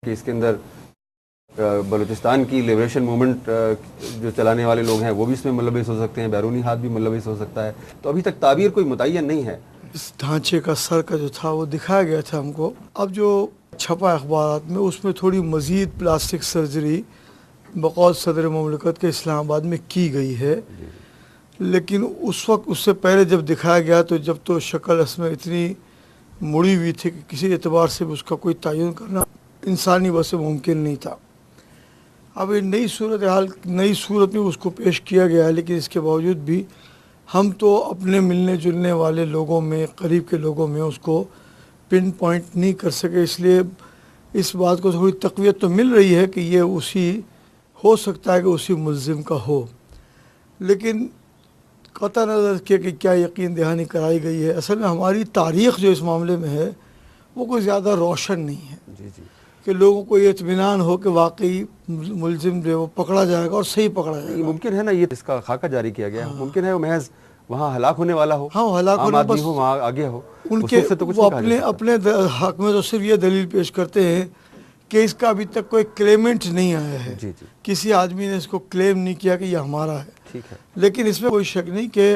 کہ اس کے اندر بلوچستان کی لیبریشن موومنٹ جو چلانے والے لوگ ہیں وہ بھی اس میں ملوث ہو سکتے ہیں، بیرونی ہاتھ بھی ملوث ہو سکتا ہے، تو ابھی تک تعبیر کوئی متعین نہیں ہے۔ اس ڈھانچے کا سر کا جو تھا وہ دکھایا گیا تھا ہم کو، اب جو چھپا اخبارات میں اس میں تھوڑی مزید پلاسٹک سرجری بقول صدر مملکت کے اسلام آباد میں کی گئی ہے، لیکن اس وقت اس سے پہلے جب دکھایا گیا تو جب تو شکل اس میں اتنی مڑی ہوئی تھی کہ کسی اعتبار سے اس کا کوئی تعین کرنا انسانی وجہ سے ممکن نہیں تھا۔ اب یہ نئی صورت میں اس کو پیش کیا گیا ہے، لیکن اس کے باوجود بھی ہم تو اپنے ملنے جلنے والے لوگوں میں، قریب کے لوگوں میں اس کو پن پوائنٹ نہیں کر سکے، اس لیے اس بات کو تھوڑی تقویت تو مل رہی ہے کہ یہ اسی ہو سکتا ہے کہ اسی ملزم کا ہو، لیکن قطع نظر کیا کہ کیا یقین دہانی کرائی گئی ہے۔ اصل میں ہماری تاریخ جو اس معاملے میں ہے وہ کوئی زیادہ روشن نہیں ہے کہ لوگوں کو یہ اطمینان ہو کہ واقعی ملزم جو ہے وہ پکڑا جائے گا اور صحیح پکڑا جائے گا۔ ممکن ہے نا یہ اس کا خاکہ جاری کیا گیا ہے، ممکن ہے وہ محض وہاں ہلاک ہونے والا ہو، ہاں ہلاک عام ہونے آدمی ہو وہاں آگے ہو، ان کے وہ اپنے اپنے حق میں تو صرف یہ دلیل پیش کرتے ہیں کہ اس کا ابھی تک کوئی کلیمنٹ نہیں آیا ہے، کسی آدمی نے اس کو کلیم نہیں کیا کہ یہ ہمارا ہے، لیکن اس میں کوئی شک نہیں کہ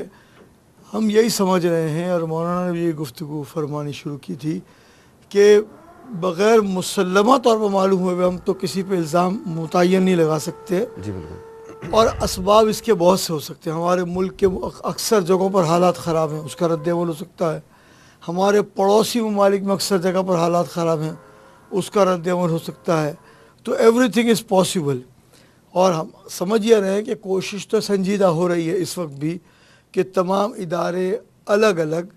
ہم یہی سمجھ رہے ہیں، اور مولانا نے بھی یہ گفتگو فرمانی شروع کی تھی کہ بغیر مسلمہ طور پر معلوم ہوئے ہم تو کسی پہ الزام متعین نہیں لگا سکتے، اور اسباب اس کے بہت سے ہو سکتے ہیں۔ ہمارے ملک کے اکثر جگہوں پر حالات خراب ہیں، اس کا رد عمل ہو سکتا ہے، ہمارے پڑوسی ممالک میں اکثر جگہ پر حالات خراب ہیں، اس کا رد عمل ہو سکتا ہے، تو ایوری تھنگ از پاسبل۔ اور ہم سمجھ یہ رہے ہیں کہ کوشش تو سنجیدہ ہو رہی ہے اس وقت بھی کہ تمام ادارے الگ الگ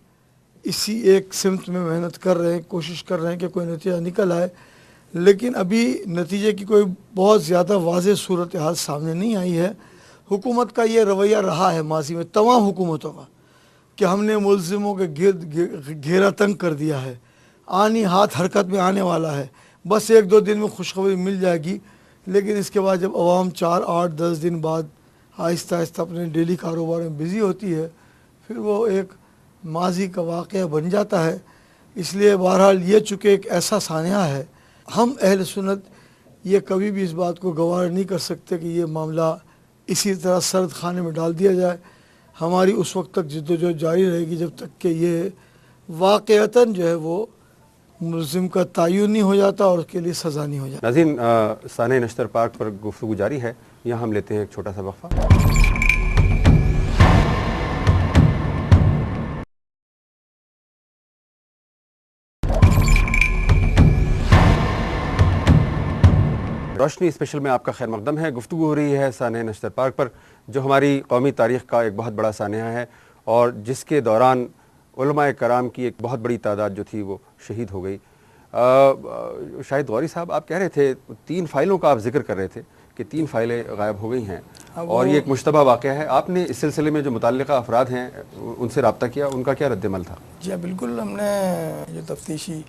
اسی ایک سمت میں محنت کر رہے ہیں، کوشش کر رہے ہیں کہ کوئی نتیجہ نکل آئے، لیکن ابھی نتیجے کی کوئی بہت زیادہ واضح صورتحال سامنے نہیں آئی ہے۔ حکومت کا یہ رویہ رہا ہے ماضی میں، تمام حکومتوں کا، کہ ہم نے ملزموں کے گرد گھیرا تنگ کر دیا ہے، آنی ہاتھ حرکت میں آنے والا ہے، بس ایک دو دن میں خوشخبری مل جائے گی، لیکن اس کے بعد جب عوام 4 8 10 دن بعد آہستہ آہستہ اپنے ڈیلی کاروبار میں بزی ہوتی ہے، پھر وہ ایک ماضی کا واقعہ بن جاتا ہے۔ اس لیے بہرحال یہ چونکہ ایک ایسا سانحہ ہے، ہم اہل سنت یہ کبھی بھی اس بات کو گوارا نہیں کر سکتے کہ یہ معاملہ اسی طرح سرد خانے میں ڈال دیا جائے۔ ہماری اس وقت تک جدوجہد جاری رہے گی جب تک کہ یہ واقعتاً جو ہے وہ ملزم کا تعین نہیں ہو جاتا اور اس کے لیے سزا نہیں ہو جاتی۔ ناظرین، سانحہ نشتر پارک پر گفتگو جاری ہے، یہاں ہم لیتے ہیں ایک چھوٹا سا وقفہ۔ روشنی اسپیشل میں آپ کا خیر مقدم ہے۔ گفتگو ہو رہی ہے سانحہ نشتر پارک پر، جو ہماری قومی تاریخ کا ایک بہت بڑا سانحہ ہے، اور جس کے دوران علماء کرام کی ایک بہت بڑی تعداد جو تھی وہ شہید ہو گئی۔ شاہد غوری صاحب، آپ کہہ رہے تھے 3 فائلوں کا آپ ذکر کر رہے تھے کہ 3 فائلیں غائب ہو گئی ہیں، اور یہ ایک مشتبہ واقعہ ہے۔ آپ نے اس سلسلے میں جو متعلقہ افراد ہیں ان سے رابطہ کیا، ان کا کیا رد عمل تھا؟ جی بالکل، ہم نے جو تفتیشی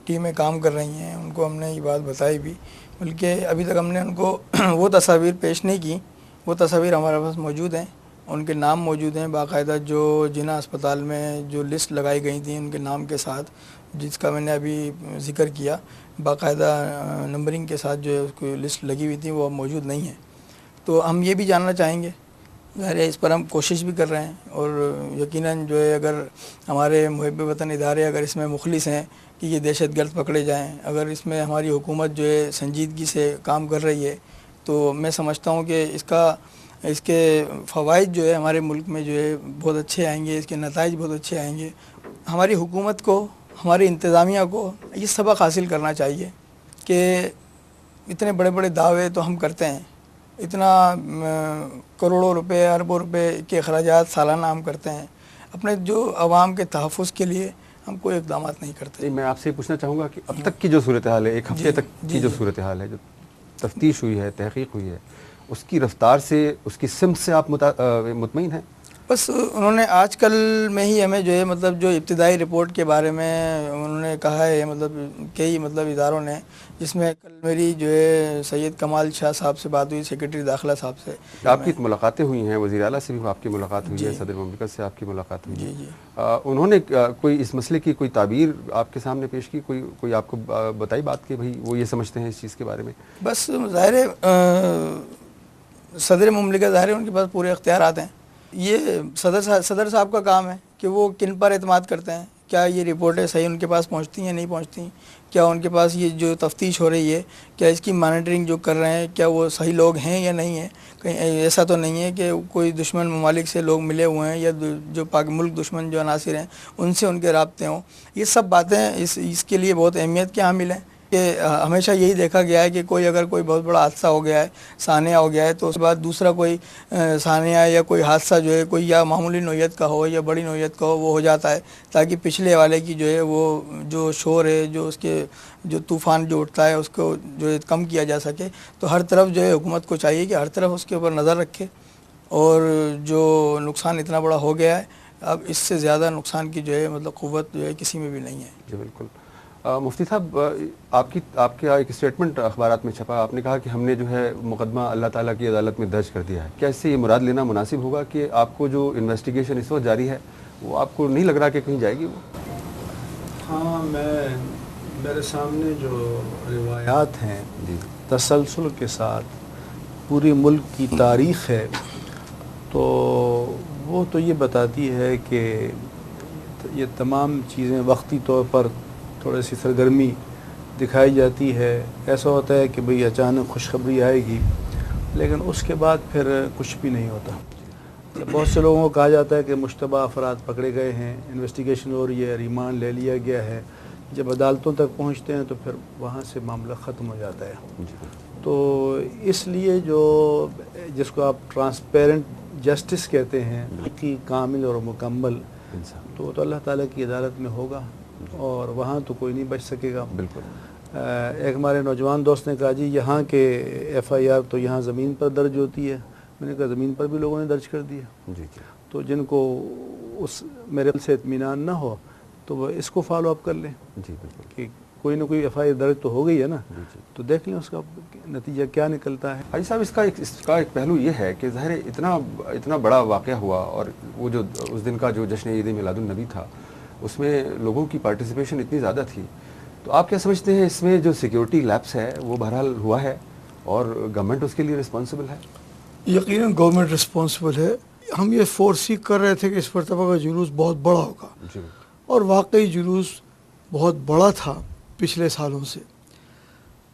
ٹیمیں کام کر رہی ہیں ان کو ہم نے یہ بات بتائی بھی، بلکہ ابھی تک ہم نے ان کو وہ تصاویر پیش نہیں کی، وہ تصاویر ہمارے پاس موجود ہیں، ان کے نام موجود ہیں باقاعدہ، جو جنا اسپتال میں جو لسٹ لگائی گئی تھیں ان کے نام کے ساتھ، جس کا میں نے ابھی ذکر کیا، باقاعدہ نمبرنگ کے ساتھ جو ہے اس کو لسٹ لگی ہوئی تھی، وہ اب موجود نہیں ہے۔ تو ہم یہ بھی جاننا چاہیں گے، ظاہر ہے اس پر ہم کوشش بھی کر رہے ہیں، اور یقیناً جو ہے اگر ہمارے محب وطن ادارے اگر اس میں مخلص ہیں کہ یہ دہشت گرد پکڑے جائیں، اگر اس میں ہماری حکومت جو ہے سنجیدگی سے کام کر رہی ہے، تو میں سمجھتا ہوں کہ اس کے فوائد جو ہے ہمارے ملک میں جو ہے بہت اچھے آئیں گے، اس کے نتائج بہت اچھے آئیں گے۔ ہماری حکومت کو، ہماری انتظامیہ کو یہ سبق حاصل کرنا چاہیے کہ اتنے بڑے بڑے دعوے تو ہم کرتے ہیں، اتنا کروڑوں روپے، اربوں روپے کے اخراجات سالانہ ہم کرتے ہیں، اپنے جو عوام کے تحفظ کے لیے ہم کوئی اقدامات نہیں کرتے۔ میں آپ سے پوچھنا چاہوں گا کہ اب تک کی جو صورتحال ہے، ایک ہفتے تک کی جو صورتحال ہے، جو تفتیش ہوئی ہے، تحقیق ہوئی ہے، اس کی رفتار سے، اس کی سمت سے آپ مطمئن ہیں؟ بس انہوں نے آج کل میں ہی ہمیں جو ہے مطلب جو ابتدائی رپورٹ کے بارے میں انہوں نے کہا ہے مطلب کئی مطلب اداروں نے، جس میں کل میری جو ہے سید کمال شاہ صاحب سے بات ہوئی، سیکرٹری داخلہ صاحب سے. آپ کی ملاقاتیں ہوئی ہیں، وزیر اعلیٰ سے بھی آپ کی ملاقات ہوئی ہے، صدر مملکت سے آپ کی ملاقات ہوئی ہے. انہوں نے کوئی اس مسئلے کی کوئی تعبیر آپ کے سامنے پیش کی، کوئی آپ کو بتائی بات کہ بھائی وہ یہ سمجھتے ہیں اس چیز کے بارے میں؟ بس ظاہر ہے صدر مملکت ظاہر ہے ان کے پاس پورے اختیارات ہیں. یہ صدر صاحب کا کام ہے کہ وہ کن پر اعتماد کرتے ہیں، کیا یہ رپورٹیں صحیح ان کے پاس پہنچتی ہیں نہیں پہنچتی، کیا ان کے پاس یہ جو تفتیش ہو رہی ہے کیا اس کی مانیٹرنگ جو کر رہے ہیں کیا وہ صحیح لوگ ہیں یا نہیں ہیں. کہیں ایسا تو نہیں ہے کہ کوئی دشمن ممالک سے لوگ ملے ہوئے ہیں یا جو پاک ملک دشمن جو عناصر ہیں ان سے ان کے رابطے ہوں. یہ سب باتیں اس کے لیے بہت اہمیت کے حامل ہیں کہ ہمیشہ یہی دیکھا گیا ہے کہ اگر کوئی بہت بڑا حادثہ ہو گیا ہے، سانحہ ہو گیا ہے، تو اس کے بعد دوسرا کوئی سانحہ یا کوئی حادثہ جو ہے کوئی یا معمولی نوعیت کا ہو یا بڑی نوعیت کا ہو وہ ہو جاتا ہے، تاکہ پچھلے والے کی جو ہے وہ جو شور ہے جو اس کے جو طوفان جو اٹھتا ہے اس کو جو ہے کم کیا جا سکے. تو ہر طرف جو ہے حکومت کو چاہیے کہ ہر طرف اس کے اوپر نظر رکھے، اور جو نقصان اتنا بڑا ہو گیا ہے اب اس سے زیادہ نقصان کی جو ہے مطلب قوت جو ہے کسی میں بھی نہیں ہے. جی بالکل. مفتی صاحب، آپ کا ایک اسٹیٹمنٹ اخبارات میں چھپا، آپ نے کہا کہ ہم نے جو ہے مقدمہ اللہ تعالیٰ کی عدالت میں درج کر دیا ہے. کیا اس سے یہ مراد لینا مناسب ہوگا کہ آپ کو جو انویسٹیگیشن اس وقت جاری ہے وہ آپ کو نہیں لگ رہا کہ کہیں جائے گی وہ؟ ہاں، میرے سامنے جو روایات ہیں تسلسل کے ساتھ پوری ملک کی تاریخ ہے، تو وہ تو یہ بتاتی ہے کہ یہ تمام چیزیں وقتی طور پر تھوڑی سی سرگرمی دکھائی جاتی ہے. ایسا ہوتا ہے کہ بھئی اچانک خوشخبری آئے گی، لیکن اس کے بعد پھر کچھ بھی نہیں ہوتا. بہت سے لوگوں کو کہا جاتا ہے کہ مشتبہ افراد پکڑے گئے ہیں، انویسٹیگیشن ہو رہی ہے، ریمانڈ لے لیا گیا ہے. جب عدالتوں تک پہنچتے ہیں تو پھر وہاں سے معاملہ ختم ہو جاتا ہے. تو اس لیے جس کو آپ ٹرانسپیرنٹ جسٹس کہتے ہیں، حقیقی کامل اور مکمل، تو اللہ تعالیٰ کی عدالت میں ہوگا اور وہاں تو کوئی نہیں بچ سکے گا. بالکل. ایک ہمارے نوجوان دوست نے کہا جی یہاں کے ایف آئی آر تو یہاں زمین پر درج ہوتی ہے. میں نے کہا زمین پر بھی لوگوں نے درج کر دیا. جی جی. تو جن کو اس میرے سے اطمینان نہ ہو تو وہ اس کو فالو اپ کر لیں. جی بالکل. کہ کوئی نہ کوئی ایف آئی آر درج تو ہو گئی ہے نا، تو دیکھ لیں اس کا نتیجہ کیا نکلتا ہے. حاجی صاحب، اس کا ایک پہلو یہ ہے کہ ظاہر اتنا بڑا واقعہ ہوا، اور وہ جو اس دن کا جو جشن عید میلاد النبی تھا اس میں لوگوں کی پارٹیسپیشن اتنی زیادہ تھی. تو آپ کیا سمجھتے ہیں اس میں جو سیکیورٹی لیپس ہے وہ بہرحال ہوا ہے اور گورنمنٹ اس کے لیے رسپانسبل ہے؟ یقیناً گورنمنٹ رسپانسبل ہے. ہم یہ فورسی کر رہے تھے کہ اس مرتبہ کا جلوس بہت بڑا ہوگا، اور واقعی جلوس بہت بڑا تھا پچھلے سالوں سے.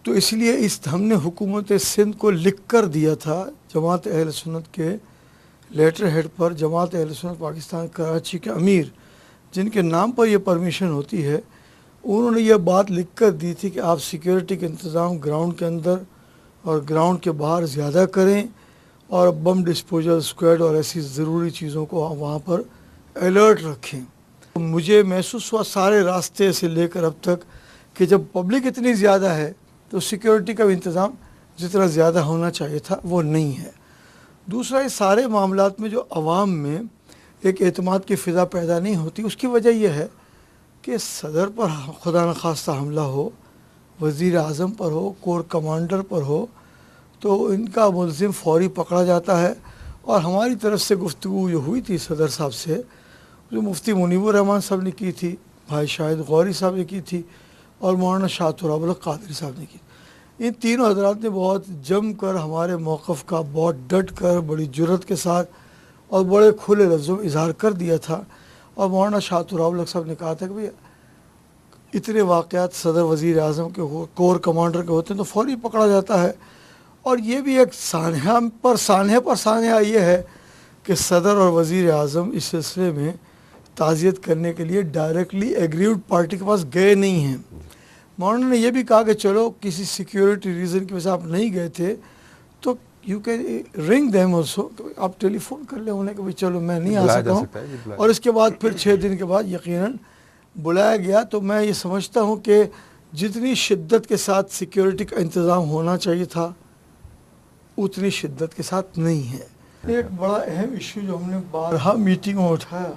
تو اس لیے ہم نے حکومت سندھ کو لکھ کر دیا تھا جماعت اہل سنت کے لیٹر ہیڈ پر. جماعت اہل سنت پاکستان کراچی کے امیر جن کے نام پر یہ پرمیشن ہوتی ہے، انہوں نے یہ بات لکھ کر دی تھی کہ آپ سیکیورٹی کے انتظام گراؤنڈ کے اندر اور گراؤنڈ کے باہر زیادہ کریں، اور بم ڈسپوزل اسکواڈ اور ایسی ضروری چیزوں کو وہاں پر الرٹ رکھیں. مجھے محسوس ہوا سارے راستے سے لے کر اب تک کہ جب پبلک اتنی زیادہ ہے تو سیکیورٹی کا انتظام جتنا زیادہ ہونا چاہیے تھا وہ نہیں ہے. دوسرا، یہ سارے معاملات میں جو عوام میں ایک اعتماد کی فضا پیدا نہیں ہوتی، اس کی وجہ یہ ہے کہ صدر پر خدا نخواستہ حملہ ہو، وزیر اعظم پر ہو، کور کمانڈر پر ہو، تو ان کا ملزم فوری پکڑا جاتا ہے. اور ہماری طرف سے گفتگو جو ہوئی تھی صدر صاحب سے، جو مفتی منیب الرحمان صاحب نے کی تھی، بھائی شاہد غوری صاحب نے کی تھی، اور مولانا شاہ تراب القادری صاحب نے کی. ان تینوں حضرات نے بہت جم کر ہمارے موقف کا بہت ڈٹ کر بڑی جرت کے ساتھ اور بڑے کھلے لفظوں میں اظہار کر دیا تھا. اور مولانا شاہ تراب الق صاحب نے کہا تھا کہ بھئی اتنے واقعات صدر وزیر اعظم کے کور کمانڈر کے ہوتے ہیں تو فوری پکڑا جاتا ہے. اور یہ بھی ایک سانحہ پر سانحہ یہ ہے کہ صدر اور وزیر اعظم اس سلسلے میں تعزیت کرنے کے لیے ڈائریکٹلی ایگریوڈ پارٹی کے پاس گئے نہیں ہیں. مولانا نے یہ بھی کہا کہ چلو کسی سیکیورٹی ریزن کی وجہ سے آپ نہیں گئے تھے تو یو کین رنگ دیم آلسو، آپ ٹیلی فون کر لیں انہیں کہ بھئی چلو میں نہیں آ سکتا ہوں. اور اس کے بعد پھر 6 دن کے بعد یقیناً بلایا گیا. تو میں یہ سمجھتا ہوں کہ جتنی شدت کے ساتھ سیکیورٹی کا انتظام ہونا چاہیے تھا اتنی شدت کے ساتھ نہیں ہے. ایک بڑا اہم ایشو جو ہم نے بارہا میٹنگ میں اٹھایا